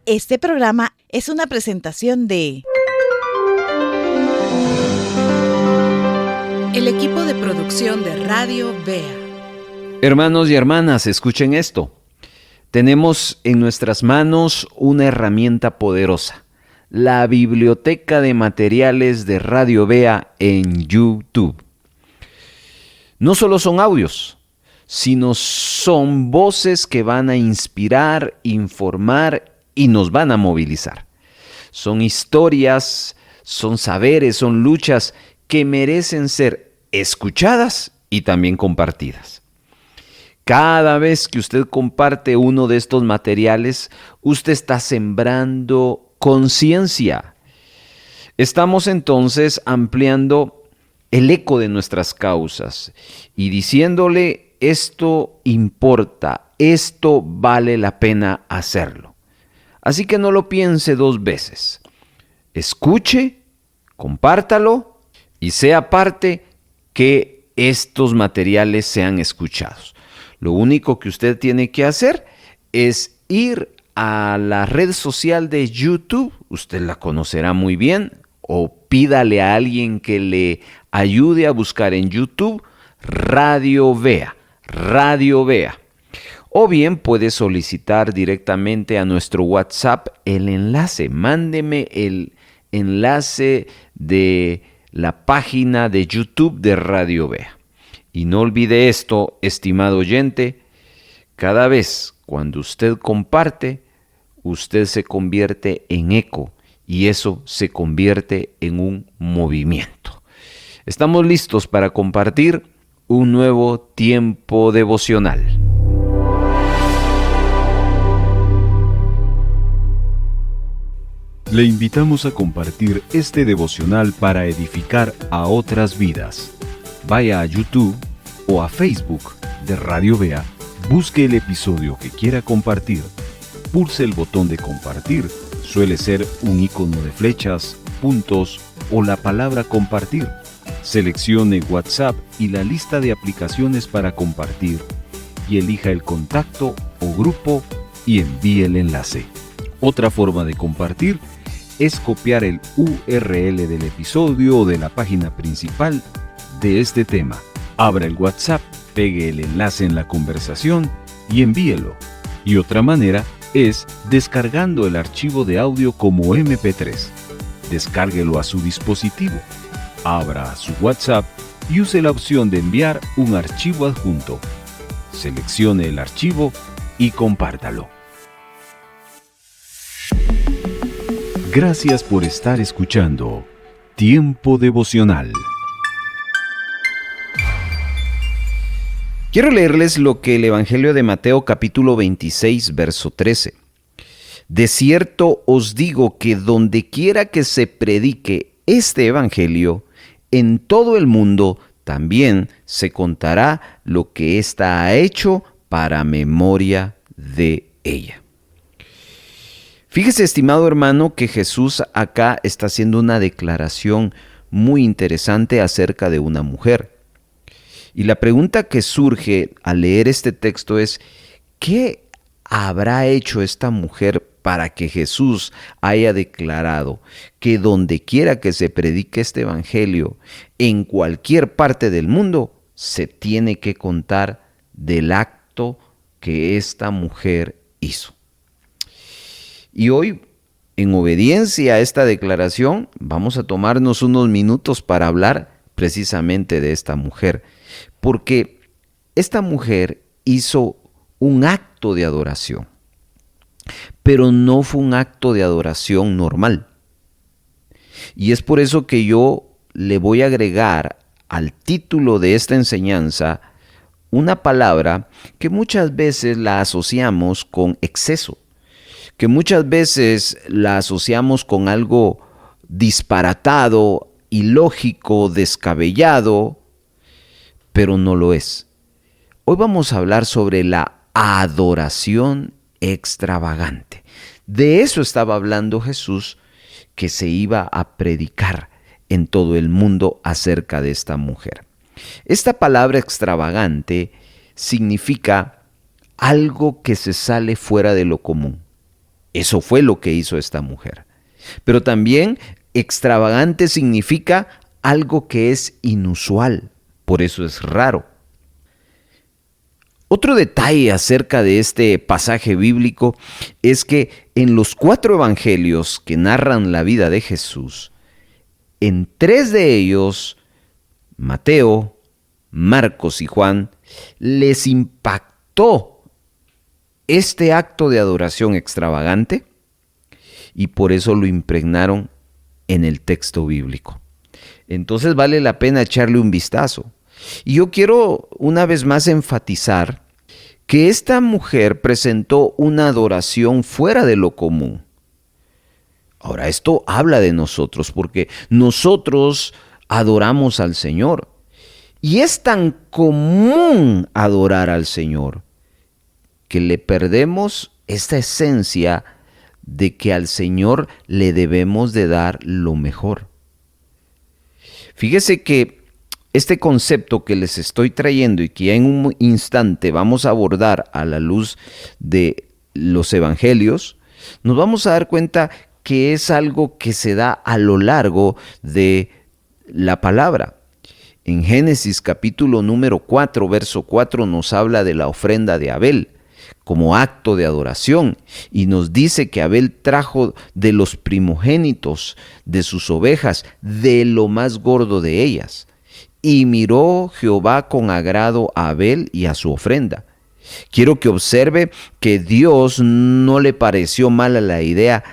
Este programa es una presentación de el equipo de producción de Radio Bea. Hermanos y hermanas, escuchen esto. Tenemos en nuestras manos una herramienta poderosa, la biblioteca de materiales de Radio Bea en YouTube. No solo son audios, sino son voces que van a inspirar, informar y nos van a movilizar. Son historias, son saberes, son luchas que merecen ser escuchadas y también compartidas. Cada vez que usted comparte uno de estos materiales, usted está sembrando conciencia. Estamos entonces ampliando el eco de nuestras causas y diciéndole: esto importa, esto vale la pena hacerlo. Así que no lo piense dos veces. Escuche, compártalo y sea parte que estos materiales sean escuchados. Lo único que usted tiene que hacer es ir a la red social de YouTube, usted la conocerá muy bien, o pídale a alguien que le ayude a buscar en YouTube Radio Bea. O bien puede solicitar directamente a nuestro WhatsApp el enlace. Mándeme el enlace de la página de YouTube de Radio Bea. Y no olvide esto, estimado oyente, cada vez cuando usted comparte, usted se convierte en eco y eso se convierte en un movimiento. Estamos listos para compartir un nuevo tiempo devocional. Le invitamos a compartir este devocional para edificar a otras vidas. Vaya a YouTube o a Facebook de Radio Bea, busque el episodio que quiera compartir, pulse el botón de compartir, suele ser un icono de flechas, puntos o la palabra compartir. Seleccione WhatsApp y la lista de aplicaciones para compartir y elija el contacto o grupo y envíe el enlace. Otra forma de compartir es copiar el URL del episodio o de la página principal de este tema. Abra el WhatsApp, pegue el enlace en la conversación y envíelo. Y otra manera es descargando el archivo de audio como MP3. Descárguelo a su dispositivo. Abra su WhatsApp y use la opción de enviar un archivo adjunto. Seleccione el archivo y compártalo. Gracias por estar escuchando Tiempo Devocional. Quiero leerles lo que el Evangelio de Mateo capítulo 26, verso 13. De cierto os digo que donde quiera que se predique este Evangelio, en todo el mundo también se contará lo que ésta ha hecho para memoria de ella. Fíjese, estimado hermano, que Jesús acá está haciendo una declaración muy interesante acerca de una mujer. Y la pregunta que surge al leer este texto es: ¿qué habrá hecho esta mujer para que Jesús haya declarado que donde quiera que se predique este evangelio, en cualquier parte del mundo, se tiene que contar del acto que esta mujer hizo? Y hoy, en obediencia a esta declaración, vamos a tomarnos unos minutos para hablar precisamente de esta mujer, porque esta mujer hizo un acto de adoración, pero no fue un acto de adoración normal. Y es por eso que yo le voy a agregar al título de esta enseñanza una palabra que muchas veces la asociamos con exceso, que muchas veces la asociamos con algo disparatado, ilógico, descabellado, pero no lo es. Hoy vamos a hablar sobre la adoración extravagante. De eso estaba hablando Jesús, que se iba a predicar en todo el mundo acerca de esta mujer. Esta palabra extravagante significa algo que se sale fuera de lo común. Eso fue lo que hizo esta mujer. Pero también extravagante significa algo que es inusual, por eso es raro. Otro detalle acerca de este pasaje bíblico es que en los 4 evangelios que narran la vida de Jesús, en 3 de ellos, Mateo, Marcos y Juan, les impactó este acto de adoración extravagante y por eso lo impregnaron en el texto bíblico. Entonces vale la pena echarle un vistazo. Y yo quiero una vez más enfatizar que esta mujer presentó una adoración fuera de lo común. Ahora, esto habla de nosotros porque nosotros adoramos al Señor. Y es tan común adorar al Señor que le perdemos esta esencia de que al Señor le debemos de dar lo mejor. Fíjese que este concepto que les estoy trayendo y que ya en un instante vamos a abordar a la luz de los evangelios, nos vamos a dar cuenta que es algo que se da a lo largo de la palabra. En Génesis capítulo número 4, verso 4 nos habla de la ofrenda de Abel como acto de adoración y nos dice que Abel trajo de los primogénitos de sus ovejas, de lo más gordo de ellas. Y miró Jehová con agrado a Abel y a su ofrenda. Quiero que observe que Dios no le pareció mala la idea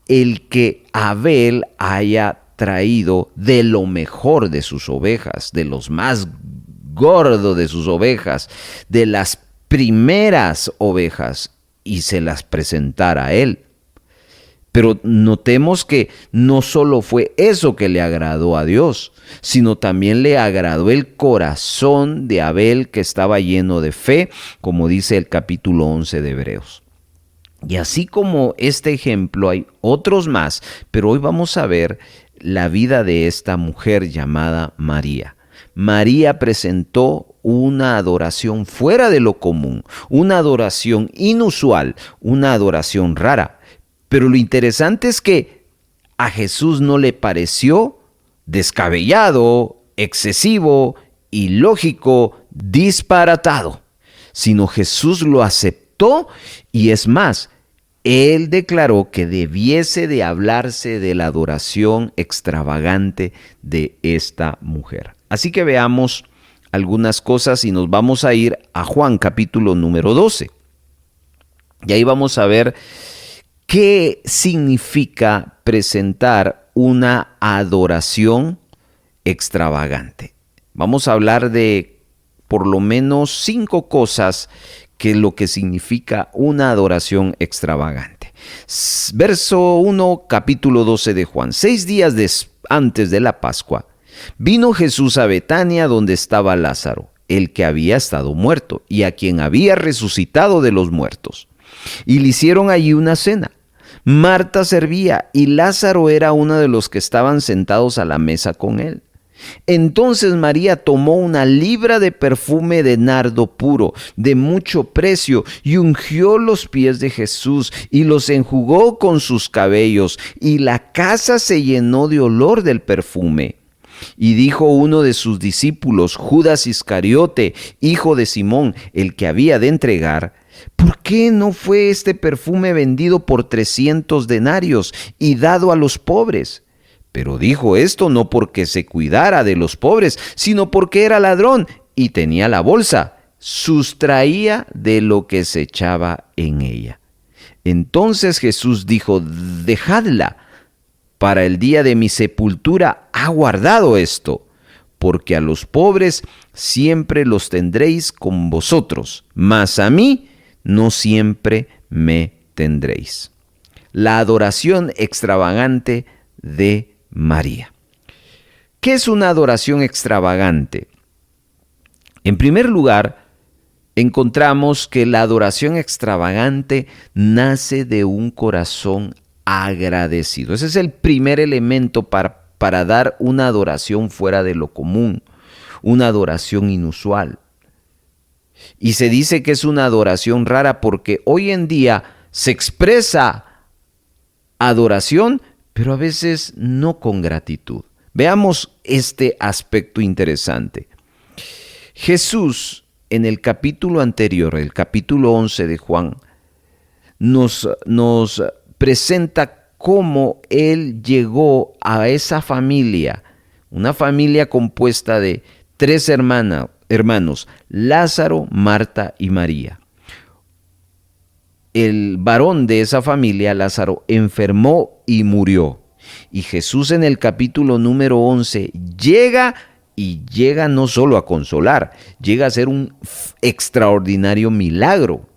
el que Abel haya traído de lo mejor de sus ovejas, de los más gordos de sus ovejas, de las primeras ovejas, y se las presentara a él. Pero notemos que no solo fue eso que le agradó a Dios, sino también le agradó el corazón de Abel, que estaba lleno de fe, como dice el capítulo 11 de Hebreos. Y así como este ejemplo hay otros más, pero hoy vamos a ver la vida de esta mujer llamada María. María presentó una adoración fuera de lo común, una adoración inusual, una adoración rara. Pero lo interesante es que a Jesús no le pareció descabellado, excesivo, ilógico, disparatado, sino Jesús lo aceptó y es más, Él declaró que debiese de hablarse de la adoración extravagante de esta mujer. Así que veamos algunas cosas y nos vamos a ir a Juan capítulo número 12. Y ahí vamos a ver qué significa presentar una adoración extravagante. Vamos a hablar de por lo menos 5 cosas que es lo que significa una adoración extravagante. Verso 1, capítulo 12 de Juan. 6 días antes de la Pascua, vino Jesús a Betania donde estaba Lázaro, el que había estado muerto y a quien había resucitado de los muertos. Y le hicieron allí una cena. Marta servía y Lázaro era uno de los que estaban sentados a la mesa con él. Entonces María tomó una libra de perfume de nardo puro, de mucho precio, y ungió los pies de Jesús y los enjugó con sus cabellos, y la casa se llenó de olor del perfume. Y dijo uno de sus discípulos, Judas Iscariote, hijo de Simón, el que había de entregar: ¿por qué no fue este perfume vendido por 300 denarios y dado a los pobres? Pero dijo esto no porque se cuidara de los pobres, sino porque era ladrón y tenía la bolsa, sustraía de lo que se echaba en ella. Entonces Jesús dijo: dejadla, para el día de mi sepultura ha guardado esto, porque a los pobres siempre los tendréis con vosotros, mas a mí no siempre me tendréis. La adoración extravagante de María. ¿Qué es una adoración extravagante? En primer lugar, encontramos que la adoración extravagante nace de un corazón agradecido. Ese es el primer elemento para dar una adoración fuera de lo común, una adoración inusual. Y se dice que es una adoración rara porque hoy en día se expresa adoración, pero a veces no con gratitud. Veamos este aspecto interesante. Jesús, en el capítulo anterior, el capítulo 11 de Juan, nos presenta cómo Él llegó a esa familia, una familia compuesta de 3 hermanos, Lázaro, Marta y María. El varón de esa familia, Lázaro, enfermó y murió. Y Jesús en el capítulo número 11 llega no solo a consolar, llega a hacer un extraordinario milagro.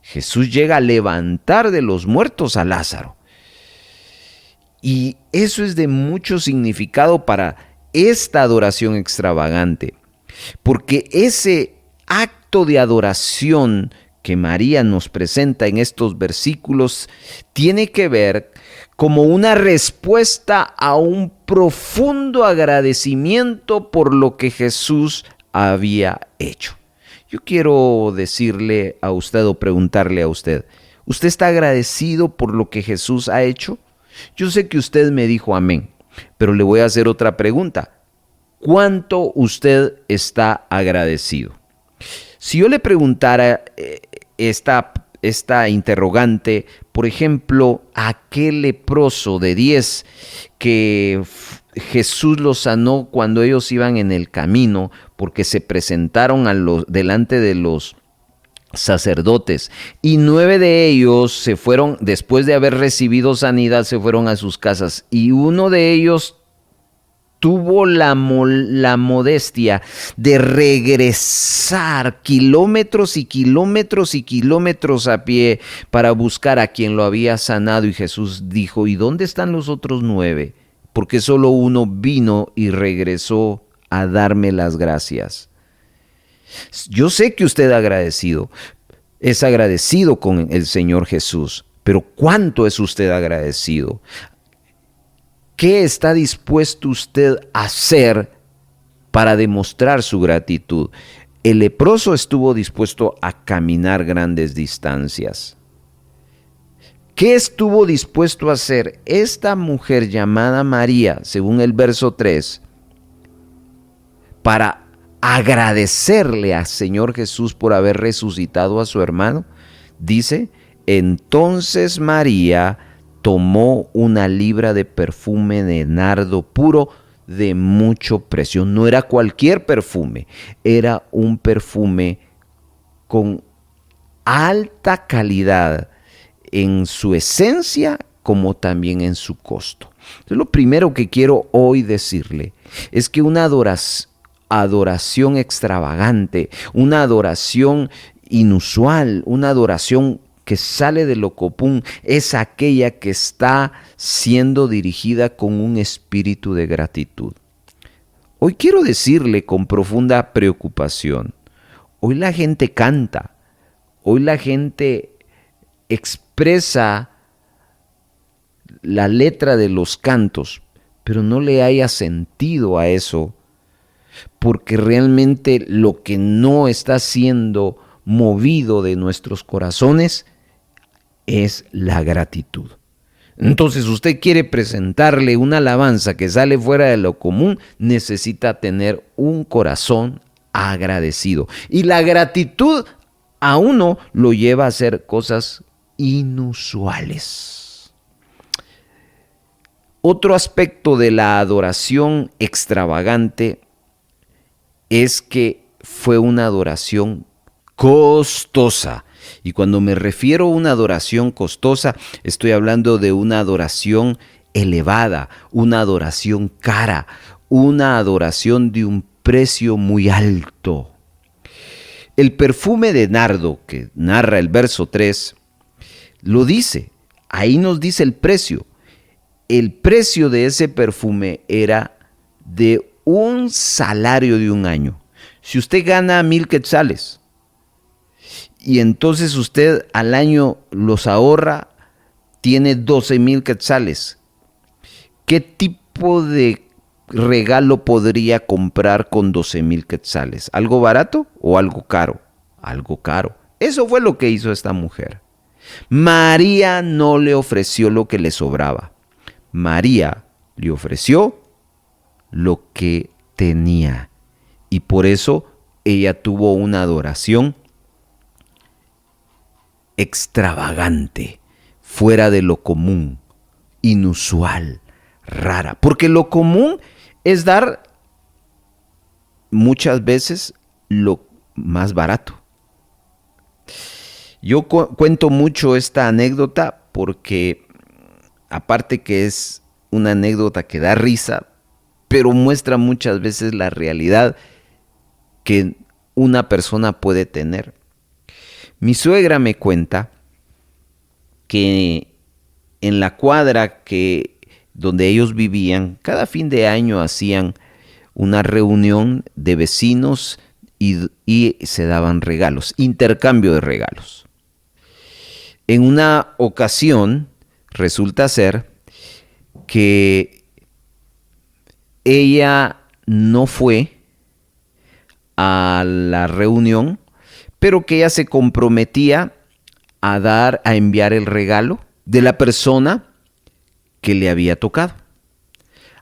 Jesús llega a levantar de los muertos a Lázaro. Y eso es de mucho significado para esta adoración extravagante, porque ese acto de adoración que María nos presenta en estos versículos tiene que ver como una respuesta a un profundo agradecimiento por lo que Jesús había hecho. Yo quiero decirle a usted o preguntarle a usted, ¿usted está agradecido por lo que Jesús ha hecho? Yo sé que usted me dijo amén, pero le voy a hacer otra pregunta. ¿Cuánto usted está agradecido? Si yo le preguntara esta interrogante, por ejemplo, a aquel leproso de 10 que Jesús los sanó cuando ellos iban en el camino, porque se presentaron delante de los sacerdotes, y 9 de ellos se fueron, después de haber recibido sanidad, se fueron a sus casas, y uno de ellos tuvo la modestia de regresar kilómetros y kilómetros y kilómetros a pie para buscar a quien lo había sanado, y Jesús dijo, ¿y dónde están los otros 9? Porque solo uno vino y regresó a darme las gracias. Yo sé que usted es agradecido con el Señor Jesús, pero ¿cuánto es usted agradecido? ¿Qué está dispuesto usted a hacer para demostrar su gratitud? El leproso estuvo dispuesto a caminar grandes distancias. ¿Qué estuvo dispuesto a hacer esta mujer llamada María, según el verso 3, para agradecerle al Señor Jesús por haber resucitado a su hermano? Dice, entonces María tomó una libra de perfume de nardo puro de mucho precio. No era cualquier perfume, era un perfume con alta calidad en su esencia como también en su costo. Entonces, lo primero que quiero hoy decirle es que una adoración extravagante, una adoración inusual, una adoración que sale de lo común, es aquella que está siendo dirigida con un espíritu de gratitud. Hoy quiero decirle con profunda preocupación, hoy la gente canta, hoy la gente expresa la letra de los cantos, pero no le haya sentido a eso, porque realmente lo que no está siendo movido de nuestros corazones es la gratitud. Entonces, usted quiere presentarle una alabanza que sale fuera de lo común, necesita tener un corazón agradecido. Y la gratitud a uno lo lleva a hacer cosas inusuales. Otro aspecto de la adoración extravagante es que fue una adoración costosa. Y cuando me refiero a una adoración costosa, estoy hablando de una adoración elevada, una adoración cara, una adoración de un precio muy alto. El perfume de nardo que narra el verso 3 lo dice, ahí nos dice el precio. El precio de ese perfume era de un salario de un año. Si usted gana 1,000 quetzales y entonces usted al año los ahorra, tiene 12,000 quetzales. ¿Qué tipo de regalo podría comprar con 12,000 quetzales? ¿Algo barato o algo caro? Algo caro. Eso fue lo que hizo esta mujer. María no le ofreció lo que le sobraba. María le ofreció lo que tenía. Y por eso ella tuvo una adoración extravagante, fuera de lo común, inusual, rara. Porque lo común es dar muchas veces lo más barato. Yo cuento mucho esta anécdota porque, aparte que es una anécdota que da risa, pero muestra muchas veces la realidad que una persona puede tener. Mi suegra me cuenta que en la cuadra donde ellos vivían, cada fin de año hacían una reunión de vecinos y se daban regalos, intercambio de regalos. En una ocasión resulta ser que ella no fue a la reunión, pero que ella se comprometía a enviar el regalo de la persona que le había tocado.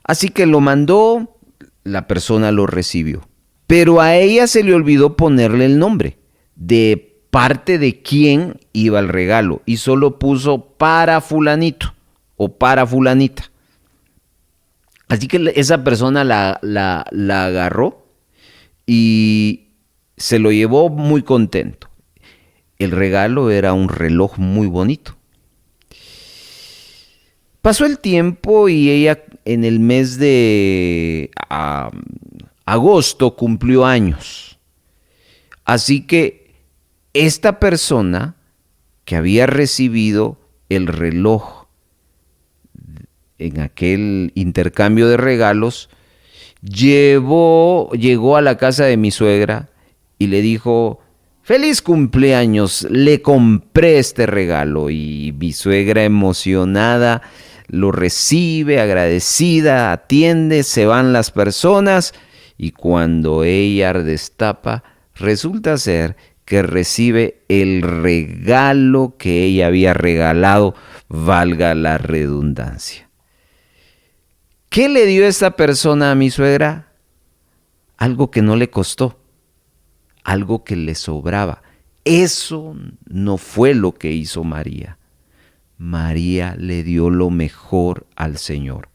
Así que lo mandó, la persona lo recibió. Pero a ella se le olvidó ponerle el nombre de parte de quién iba el regalo y solo puso para fulanito o para fulanita. Así que esa persona la agarró y se lo llevó muy contento. El regalo era un reloj muy bonito. Pasó el tiempo y ella en el mes de agosto cumplió años. Así que esta persona que había recibido el reloj en aquel intercambio de regalos, llegó a la casa de mi suegra y le dijo: ¡Feliz cumpleaños! Le compré este regalo. Y mi suegra, emocionada, lo recibe, agradecida, atiende, se van las personas y cuando ella destapa, resulta ser que recibe el regalo que ella había regalado, valga la redundancia. ¿Qué le dio esta persona a mi suegra? Algo que no le costó, algo que le sobraba. Eso no fue lo que hizo María. María le dio lo mejor al Señor.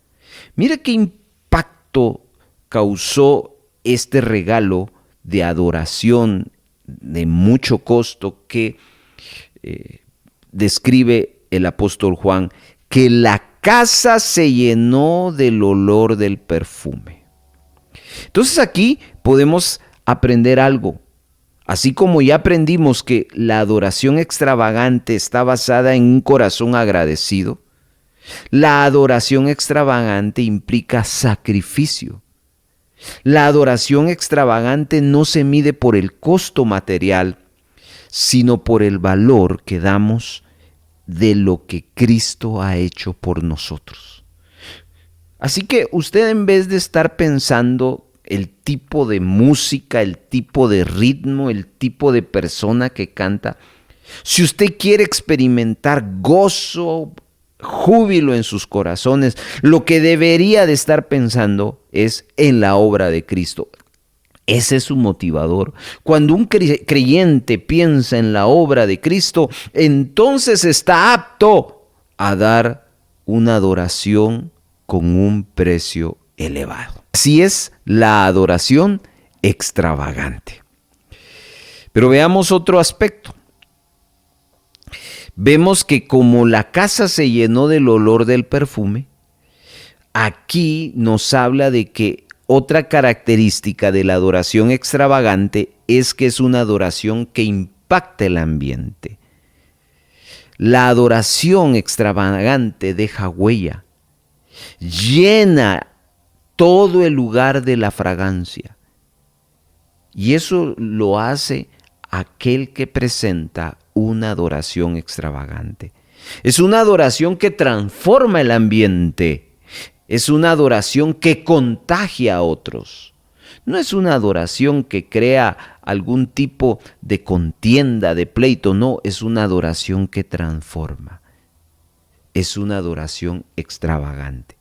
Mira qué impacto causó este regalo de adoración de mucho costo que describe el apóstol Juan, que la casa se llenó del olor del perfume. Entonces aquí podemos aprender algo. Así como ya aprendimos que la adoración extravagante está basada en un corazón agradecido, la adoración extravagante implica sacrificio. La adoración extravagante no se mide por el costo material, sino por el valor que damos de lo que Cristo ha hecho por nosotros. Así que usted, en vez de estar pensando el tipo de música, el tipo de ritmo, el tipo de persona que canta, si usted quiere experimentar gozo, júbilo en sus corazones, lo que debería de estar pensando es en la obra de Cristo. Ese es su motivador. Cuando un creyente piensa en la obra de Cristo, entonces está apto a dar una adoración con un precio elevado. Así es la adoración extravagante. Pero veamos otro aspecto. Vemos que como la casa se llenó del olor del perfume, aquí nos habla de que otra característica de la adoración extravagante es que es una adoración que impacta el ambiente. La adoración extravagante deja huella, llena todo el lugar de la fragancia. Y eso lo hace aquel que presenta una adoración extravagante. Es una adoración que transforma el ambiente. Es una adoración que contagia a otros. No es una adoración que crea algún tipo de contienda, de pleito, no, es una adoración que transforma. Es una adoración extravagante.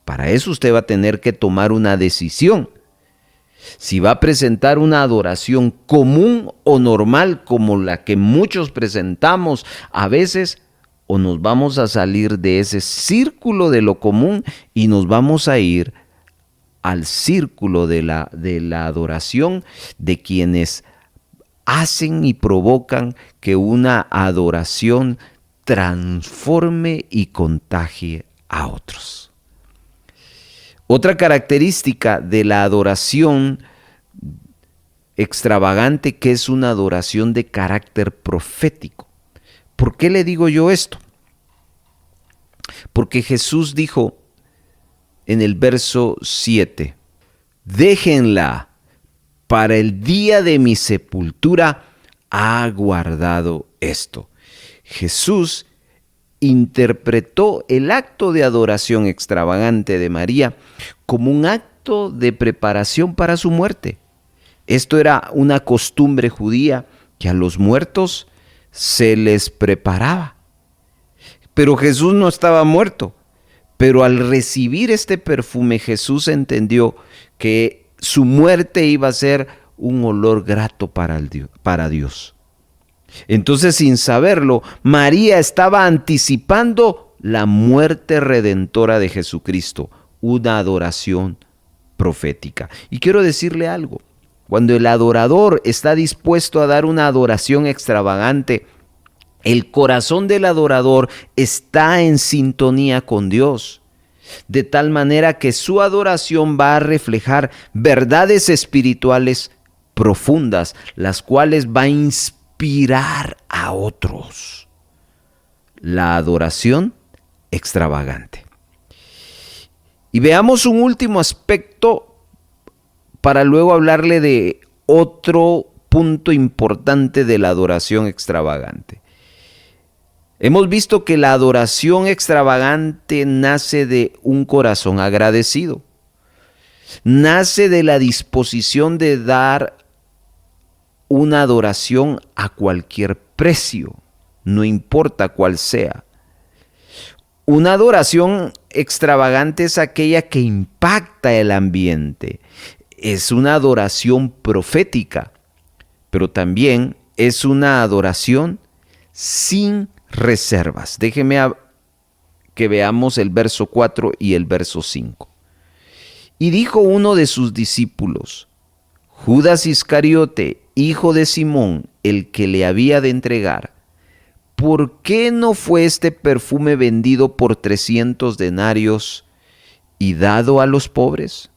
Para eso usted va a tener que tomar una decisión. Si va a presentar una adoración común o normal como la que muchos presentamos a veces, o nos vamos a salir de ese círculo de lo común y nos vamos a ir al círculo de la adoración de quienes hacen y provocan que una adoración transforme y contagie a otros. Otra característica de la adoración extravagante, que es una adoración de carácter profético. ¿Por qué le digo yo esto? Porque Jesús dijo en el verso 7, déjenla, para el día de mi sepultura ha guardado esto. Jesús interpretó el acto de adoración extravagante de María como un acto de preparación para su muerte. Esto era una costumbre judía que a los muertos se les preparaba. Pero Jesús no estaba muerto. Pero al recibir este perfume, Jesús entendió que su muerte iba a ser un olor grato para Dios. Entonces, sin saberlo, María estaba anticipando la muerte redentora de Jesucristo, una adoración profética. Y quiero decirle algo, cuando el adorador está dispuesto a dar una adoración extravagante, el corazón del adorador está en sintonía con Dios, de tal manera que su adoración va a reflejar verdades espirituales profundas, las cuales va a inspirar a otros. La adoración extravagante. Y veamos un último aspecto para luego hablarle de otro punto importante de la adoración extravagante. Hemos visto que la adoración extravagante nace de un corazón agradecido. Nace de la disposición de dar una adoración a cualquier precio, no importa cuál sea. Una adoración extravagante es aquella que impacta el ambiente. Es una adoración profética, pero también es una adoración sin reservas. Déjeme que veamos el verso 4 y el verso 5. Y dijo uno de sus discípulos, Judas Iscariote, hijo de Simón, el que le había de entregar, ¿por qué no fue este perfume vendido por 300 denarios y dado a los pobres?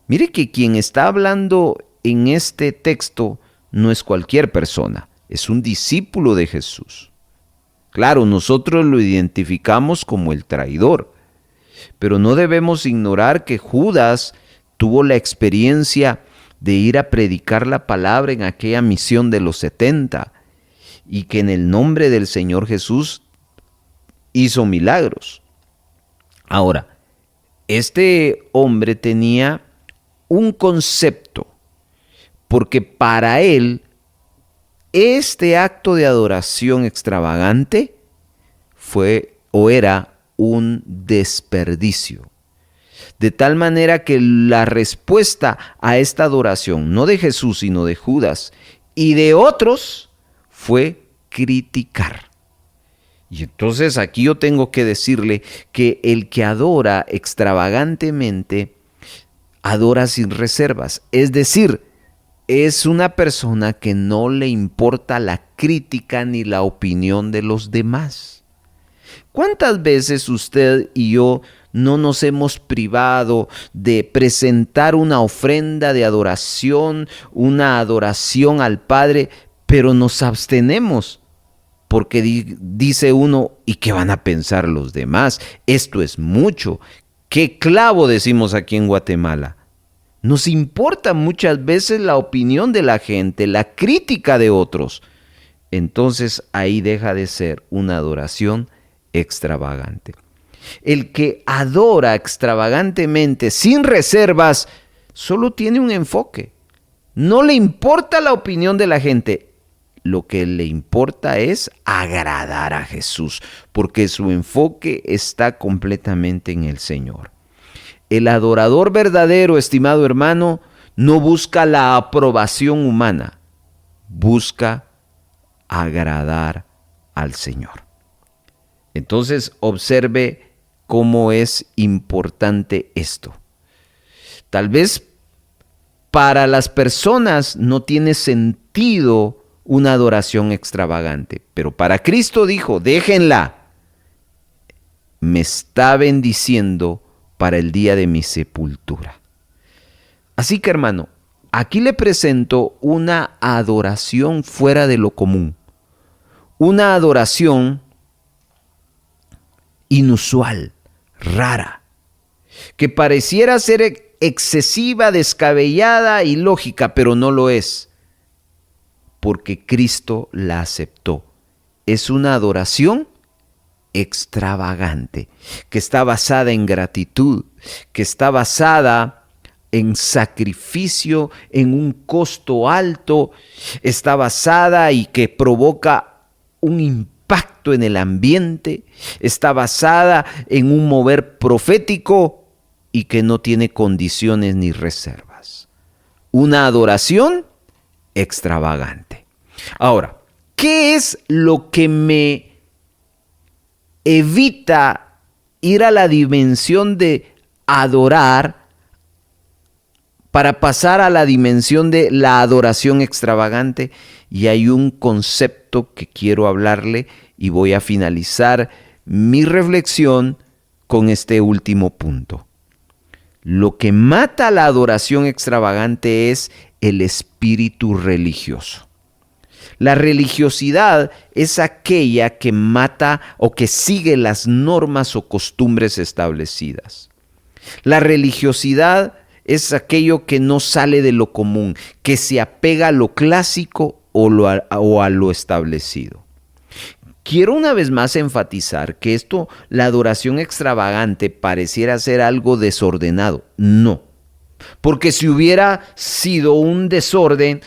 Mire que quien está hablando en este texto no es cualquier persona, es un discípulo de Jesús. Claro, nosotros lo identificamos como el traidor, pero no debemos ignorar que Judas tuvo la experiencia de ir a predicar la palabra en aquella misión de los 70 y que en el nombre del Señor Jesús hizo milagros. Ahora, este hombre tenía un concepto, porque para él este acto de adoración extravagante fue o era un desperdicio. De tal manera que la respuesta a esta adoración, no de Jesús, sino de Judas y de otros, fue criticar. Y entonces aquí yo tengo que decirle que el que adora extravagantemente, adora sin reservas. Es decir, es una persona que no le importa la crítica ni la opinión de los demás. ¿Cuántas veces usted y yo no nos hemos privado de presentar una ofrenda de adoración, una adoración al Padre, pero nos abstenemos? Porque dice uno, ¿y qué van a pensar los demás? Esto es mucho. ¿Qué clavo decimos aquí en Guatemala? Nos importa muchas veces la opinión de la gente, la crítica de otros. Entonces ahí deja de ser una adoración extravagante. El que adora extravagantemente, sin reservas, solo tiene un enfoque. No le importa la opinión de la gente. Lo que le importa es agradar a Jesús, porque su enfoque está completamente en el Señor. El adorador verdadero, estimado hermano, no busca la aprobación humana, busca agradar al Señor. Entonces, observe cómo es importante esto. Tal vez para las personas no tiene sentido una adoración extravagante, pero para Cristo dijo, déjenla. Me está bendiciendo para el día de mi sepultura. Así que, hermano, aquí le presento una adoración fuera de lo común. Una adoración inusual, rara, que pareciera ser excesiva, descabellada y lógica, pero no lo es, porque Cristo la aceptó. Es una adoración extravagante, que está basada en gratitud, que está basada en sacrificio, en un costo alto, está basada y que provoca un impacto en el ambiente, está basada en un mover profético y que no tiene condiciones ni reservas. Una adoración extravagante. Ahora, ¿qué es lo que me evita ir a la dimensión de adorar para pasar a la dimensión de la adoración extravagante? Y hay un concepto que quiero hablarle y voy a finalizar mi reflexión con este último punto. Lo que mata la adoración extravagante es el espíritu religioso. La religiosidad es aquella que mata o que sigue las normas o costumbres establecidas. La religiosidad es aquello que no sale de lo común, que se apega a lo clásico o a lo establecido. Quiero una vez más enfatizar que la adoración extravagante pareciera ser algo desordenado. No, porque si hubiera sido un desorden,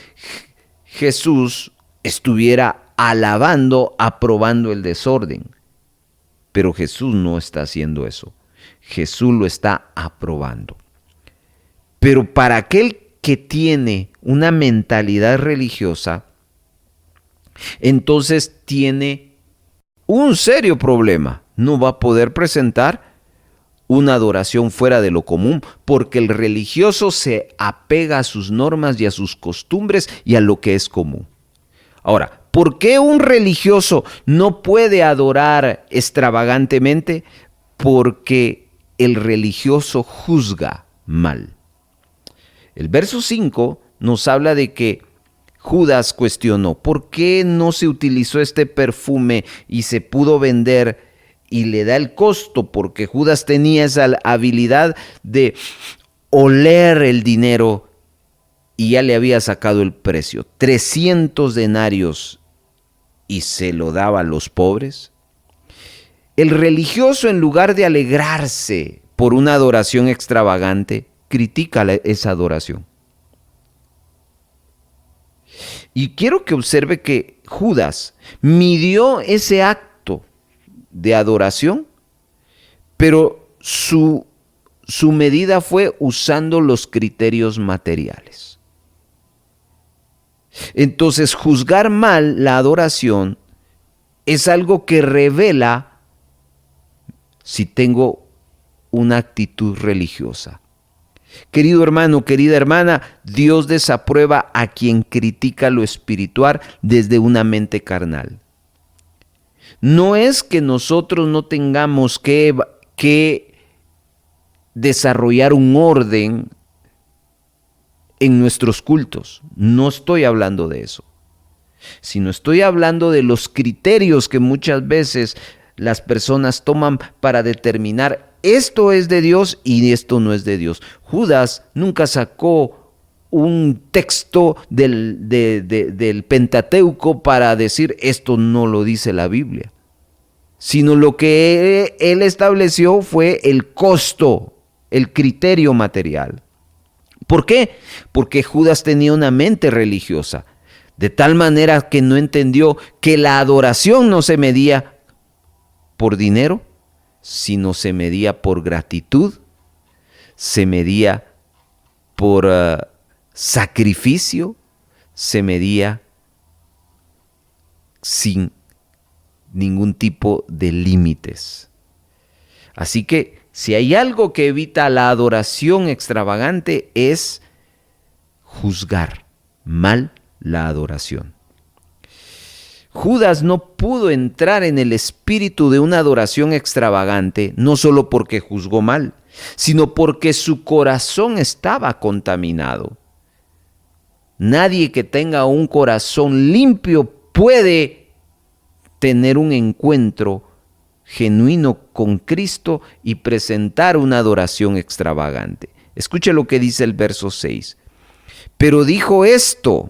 Jesús estuviera alabando, aprobando el desorden. Pero Jesús no está haciendo eso. Jesús lo está aprobando. Pero para aquel que tiene una mentalidad religiosa, entonces tiene un serio problema. No va a poder presentar una adoración fuera de lo común, porque el religioso se apega a sus normas y a sus costumbres y a lo que es común. Ahora, ¿por qué un religioso no puede adorar extravagantemente? Porque el religioso juzga mal. El verso 5 nos habla de que Judas cuestionó, ¿por qué no se utilizó este perfume y se pudo vender? Y le da el costo, porque Judas tenía esa habilidad de oler el dinero y ya le había sacado el precio, 300 denarios, y se lo daba a los pobres. El religioso, en lugar de alegrarse por una adoración extravagante, critica esa adoración. Y quiero que observe que Judas midió ese acto de adoración, pero su medida fue usando los criterios materiales. Entonces, juzgar mal la adoración es algo que revela si tengo una actitud religiosa. Querido hermano, querida hermana, Dios desaprueba a quien critica lo espiritual desde una mente carnal. No es que nosotros no tengamos que desarrollar un orden en nuestros cultos. No estoy hablando de eso, sino estoy hablando de los criterios que muchas veces las personas toman para determinar esto es de Dios y esto no es de Dios. Judas nunca sacó un texto del Pentateuco para decir esto no lo dice la Biblia, sino lo que él estableció fue el costo, el criterio material. ¿Por qué? Porque Judas tenía una mente religiosa, de tal manera que no entendió que la adoración no se medía por dinero, sino se medía por gratitud, se medía por sacrificio, se medía sin ningún tipo de límites. Así que si hay algo que evita la adoración extravagante es juzgar mal la adoración. Judas no pudo entrar en el espíritu de una adoración extravagante, no solo porque juzgó mal, sino porque su corazón estaba contaminado. Nadie que tenga un corazón limpio puede tener un encuentro genuino con Cristo y presentar una adoración extravagante. Escuche lo que dice el verso 6. Pero dijo esto,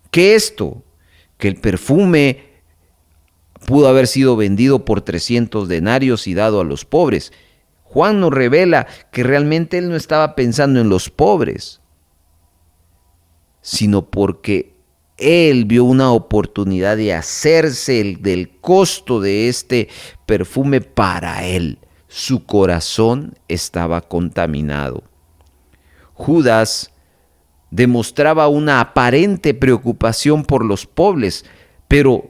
¿qué esto? Que el perfume pudo haber sido vendido por 300 denarios y dado a los pobres. Juan nos revela que realmente él no estaba pensando en los pobres, sino porque él vio una oportunidad de hacerse del costo de este perfume para él. Su corazón estaba contaminado. Judas demostraba una aparente preocupación por los pobres, pero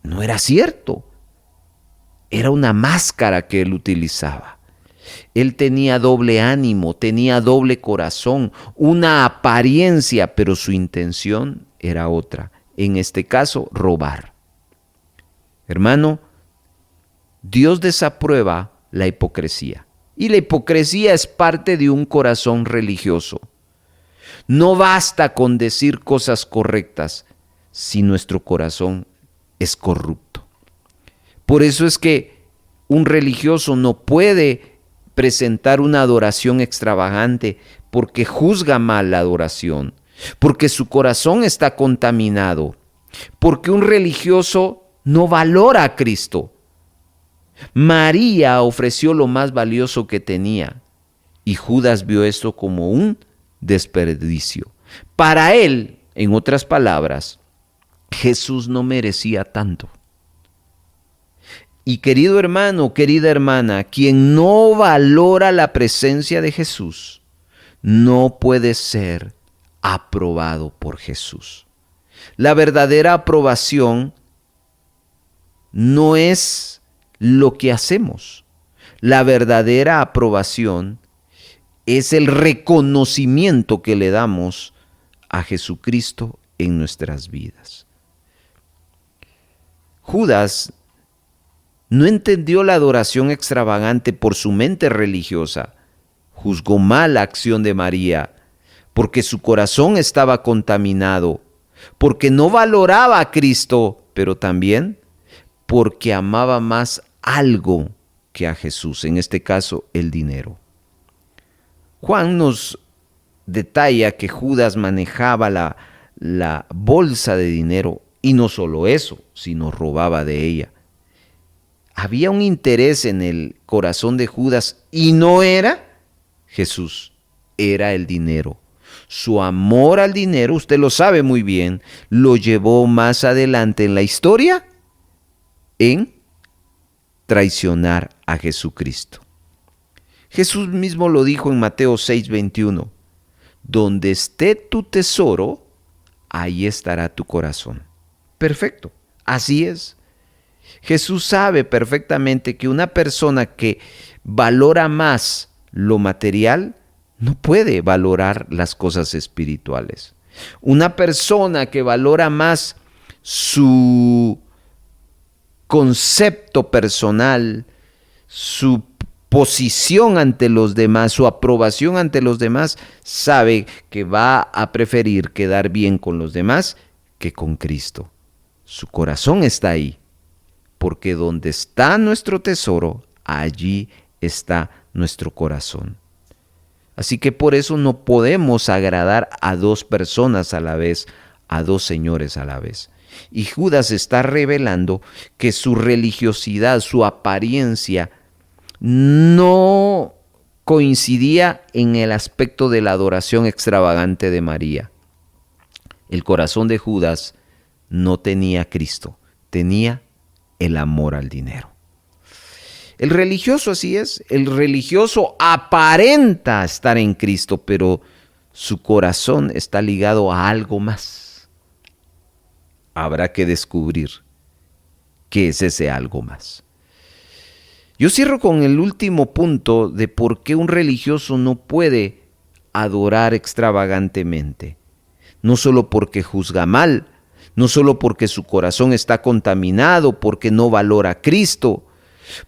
no era cierto. Era una máscara que él utilizaba. Él tenía doble ánimo, tenía doble corazón, una apariencia, pero su intención era otra. En este caso, robar. Hermano, Dios desaprueba la hipocresía. Y la hipocresía es parte de un corazón religioso. No basta con decir cosas correctas si nuestro corazón es corrupto. Por eso es que un religioso no puede presentar una adoración extravagante porque juzga mal la adoración, porque su corazón está contaminado, porque un religioso no valora a Cristo. María ofreció lo más valioso que tenía y Judas vio esto como un desperdicio. Para él, en otras palabras, Jesús no merecía tanto. Y querido hermano, querida hermana, quien no valora la presencia de Jesús, no puede ser aprobado por Jesús. La verdadera aprobación no es lo que hacemos. La verdadera aprobación es el reconocimiento que le damos a Jesucristo en nuestras vidas. Judas no entendió la adoración extravagante por su mente religiosa. Juzgó mal la acción de María porque su corazón estaba contaminado, porque no valoraba a Cristo, pero también porque amaba más algo que a Jesús, en este caso el dinero. Juan nos detalla que Judas manejaba la bolsa de dinero y no solo eso, sino robaba de ella. Había un interés en el corazón de Judas y no era Jesús, era el dinero. Su amor al dinero, usted lo sabe muy bien, lo llevó más adelante en la historia en traicionar a Jesucristo. Jesús mismo lo dijo en Mateo 6:21, donde esté tu tesoro, ahí estará tu corazón. Perfecto, así es. Jesús sabe perfectamente que una persona que valora más lo material no puede valorar las cosas espirituales. Una persona que valora más su concepto personal, su posición ante los demás, su aprobación ante los demás, sabe que va a preferir quedar bien con los demás que con Cristo. Su corazón está ahí, porque donde está nuestro tesoro, allí está nuestro corazón. Así que por eso no podemos agradar a dos personas a la vez, a dos señores a la vez. Y Judas está revelando que su religiosidad, su apariencia, no coincidía en el aspecto de la adoración extravagante de María. El corazón de Judas no tenía a Cristo, tenía el amor al dinero. El religioso así es, el religioso aparenta estar en Cristo, pero su corazón está ligado a algo más. Habrá que descubrir qué es ese algo más. Yo cierro con el último punto de por qué un religioso no puede adorar extravagantemente. No solo porque juzga mal, no solo porque su corazón está contaminado, porque no valora a Cristo,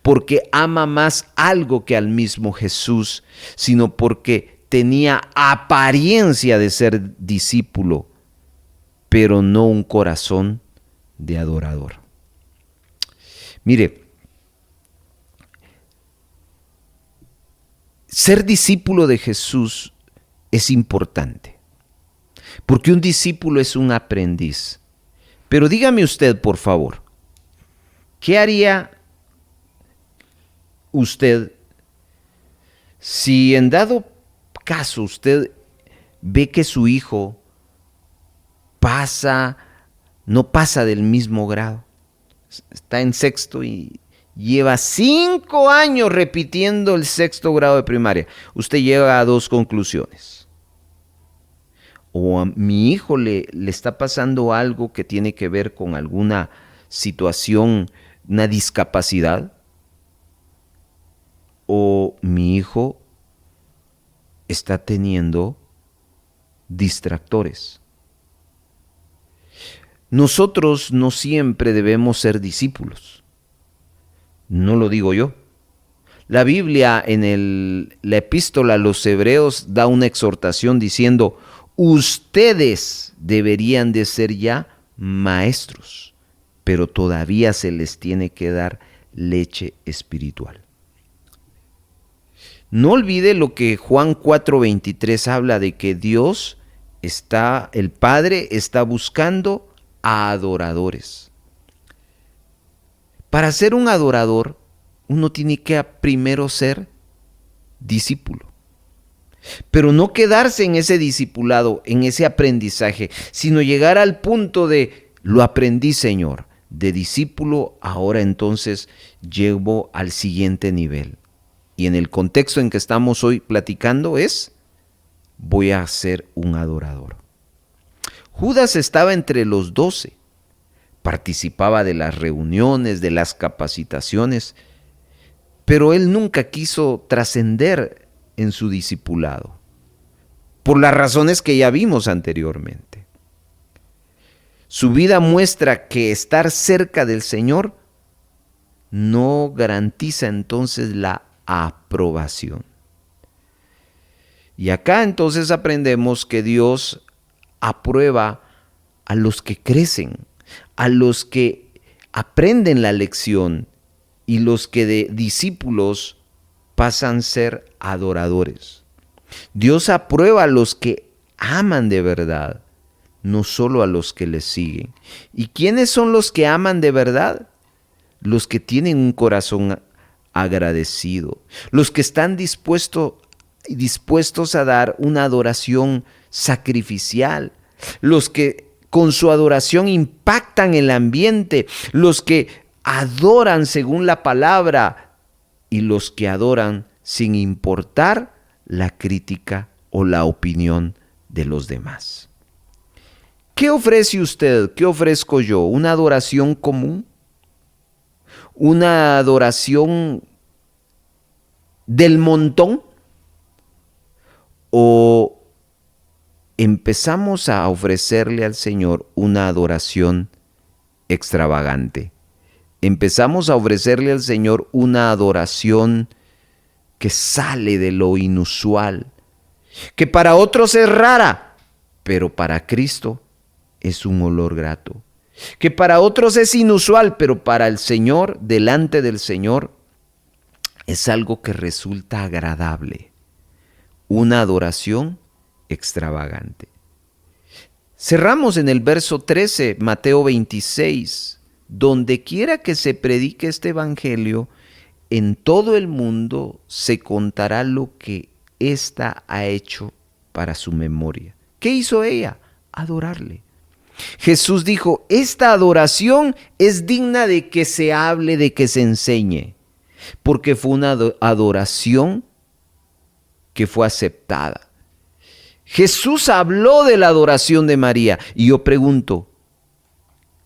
porque ama más algo que al mismo Jesús, sino porque tenía apariencia de ser discípulo, pero no un corazón de adorador. Mire, ser discípulo de Jesús es importante, porque un discípulo es un aprendiz. Pero dígame usted, por favor, ¿qué haría usted si en dado caso usted ve que su hijo no pasa del mismo grado? Está en sexto y lleva 5 años repitiendo el 6º grado de primaria. Usted llega a 2 conclusiones. O a mi hijo le está pasando algo que tiene que ver con alguna situación, una discapacidad, o mi hijo está teniendo distractores. Nosotros no siempre debemos ser discípulos. No lo digo yo. La Biblia en la epístola a los Hebreos da una exhortación diciendo: ustedes deberían de ser ya maestros, pero todavía se les tiene que dar leche espiritual. No olvide lo que Juan 4:23 habla de que el Padre está buscando a adoradores. Para ser un adorador, uno tiene que primero ser discípulo. Pero no quedarse en ese discipulado, en ese aprendizaje, sino llegar al punto de: lo aprendí, Señor. De discípulo, ahora entonces llego al siguiente nivel. Y en el contexto en que estamos hoy platicando voy a ser un adorador. Judas estaba entre los 12, participaba de las reuniones, de las capacitaciones, pero él nunca quiso trascender en su discipulado, por las razones que ya vimos anteriormente. Su vida muestra que estar cerca del Señor no garantiza entonces la aprobación. Y acá entonces aprendemos que Dios aprueba a los que crecen, a los que aprenden la lección y los que de discípulos pasan a ser adoradores. Dios aprueba a los que aman de verdad, no solo a los que les siguen. ¿Y quiénes son los que aman de verdad? Los que tienen un corazón agradecido, los que están dispuestos a dar una adoración sacrificial, los que con su adoración impactan el ambiente, los que adoran según la palabra y los que adoran sin importar la crítica o la opinión de los demás. ¿Qué ofrece usted? ¿Qué ofrezco yo? ¿Una adoración común? ¿Una adoración del montón? ¿O empezamos a ofrecerle al Señor una adoración extravagante? Empezamos a ofrecerle al Señor una adoración que sale de lo inusual, que para otros es rara, pero para Cristo es un olor grato, que para otros es inusual, pero para el Señor, delante del Señor, es algo que resulta agradable, una adoración extravagante. Cerramos en el verso 13, Mateo 26, donde quiera que se predique este evangelio, en todo el mundo se contará lo que ésta ha hecho para su memoria. ¿Qué hizo ella? Adorarle. Jesús dijo, esta adoración es digna de que se hable, de que se enseñe, porque fue una adoración que fue aceptada. Jesús habló de la adoración de María y yo pregunto,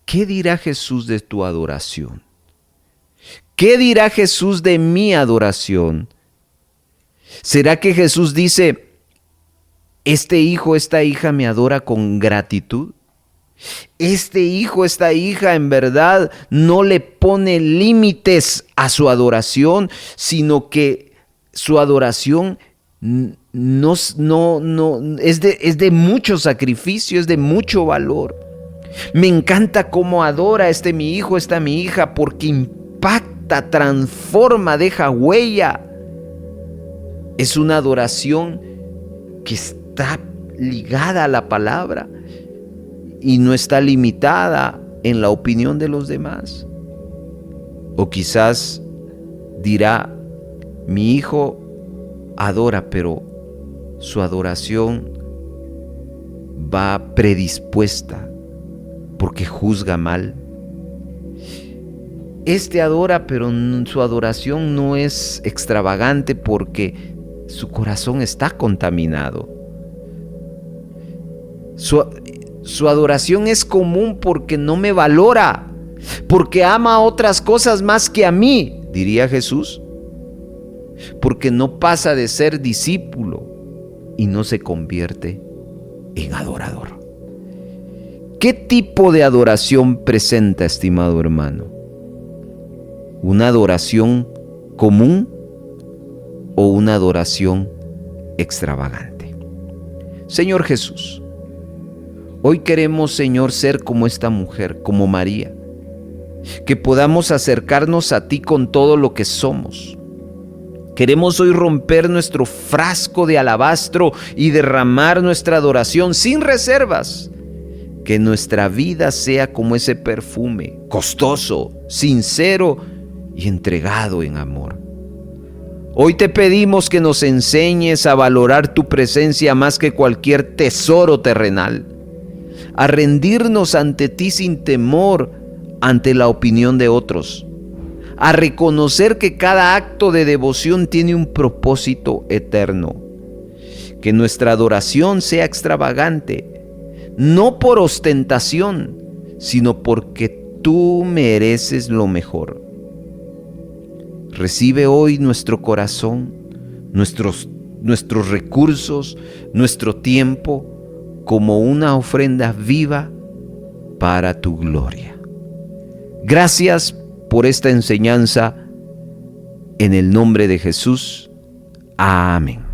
¿qué dirá Jesús de tu adoración? ¿Qué dirá Jesús de mi adoración? ¿Será que Jesús dice, este hijo, esta hija me adora con gratitud? Este hijo, esta hija en verdad no le pone límites a su adoración, sino que su adoración no es de mucho sacrificio, es de mucho valor. Me encanta cómo adora mi hijo, esta mi hija, porque impacta, transforma, deja huella. Es una adoración que está ligada a la palabra y no está limitada en la opinión de los demás. O quizás dirá, mi hijo adora, pero su adoración va predispuesta porque juzga mal. Adora, pero su adoración no es extravagante porque su corazón está contaminado. Su adoración es común porque no me valora, porque ama a otras cosas más que a mí, diría Jesús. Porque no pasa de ser discípulo y no se convierte en adorador. ¿Qué tipo de adoración presenta, estimado hermano? ¿Una adoración común o una adoración extravagante? Señor Jesús, hoy queremos, Señor, ser como esta mujer, como María, que podamos acercarnos a ti con todo lo que somos. Queremos hoy romper nuestro frasco de alabastro y derramar nuestra adoración sin reservas. Que nuestra vida sea como ese perfume, costoso, sincero y entregado en amor. Hoy te pedimos que nos enseñes a valorar tu presencia más que cualquier tesoro terrenal, a rendirnos ante ti sin temor ante la opinión de otros, a reconocer que cada acto de devoción tiene un propósito eterno. Que nuestra adoración sea extravagante, no por ostentación, sino porque tú mereces lo mejor. Recibe hoy nuestro corazón, nuestros recursos, nuestro tiempo, como una ofrenda viva para tu gloria. Gracias por esta enseñanza, en el nombre de Jesús. Amén.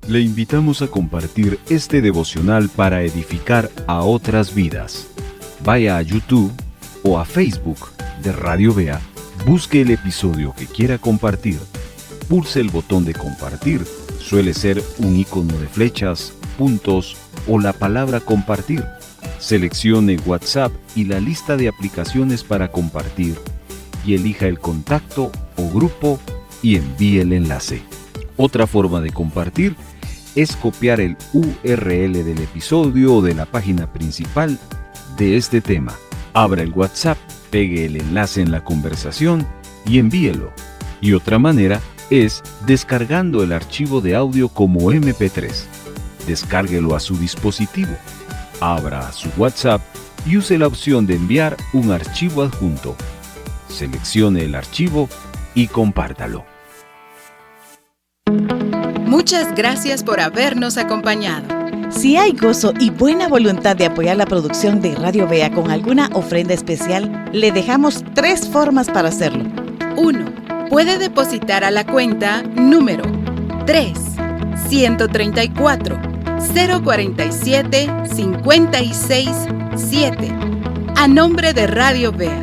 Le invitamos a compartir este devocional para edificar a otras vidas. Vaya a YouTube o a Facebook de Radio Vea, busque el episodio que quiera compartir, pulse el botón de compartir, suele ser un icono de flechas, puntos o la palabra compartir. Seleccione WhatsApp y la lista de aplicaciones para compartir y elija el contacto o grupo y envíe el enlace. Otra forma de compartir es copiar el URL del episodio o de la página principal de este tema. Abra el WhatsApp, pegue el enlace en la conversación y envíelo. Y otra manera es descargando el archivo de audio como MP3. Descárguelo a su dispositivo. Abra su WhatsApp y use la opción de enviar un archivo adjunto. Seleccione el archivo y compártalo. Muchas gracias por habernos acompañado. Si hay gozo y buena voluntad de apoyar la producción de Radio Vea con alguna ofrenda especial, le dejamos 3 formas para hacerlo. 1. Puede depositar a la cuenta número 3-134-047-567 a nombre de Radio Vea.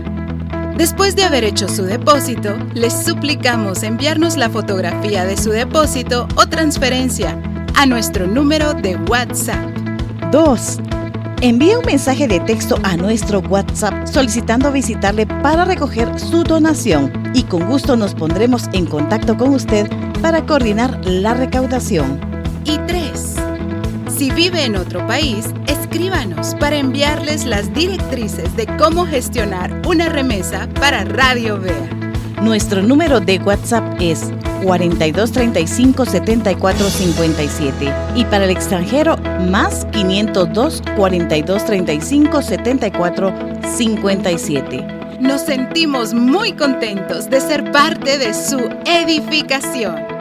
Después de haber hecho su depósito, les suplicamos enviarnos la fotografía de su depósito o transferencia a nuestro número de WhatsApp. 2. Envíe un mensaje de texto a nuestro WhatsApp solicitando visitarle para recoger su donación y con gusto nos pondremos en contacto con usted para coordinar la recaudación. Y 3. Si vive en otro país, escríbanos para enviarles las directrices de cómo gestionar una remesa para Radio Vea. Nuestro número de WhatsApp es 4235-7457 y para el extranjero más 502 4235 7457. Nos sentimos muy contentos de ser parte de su edificación.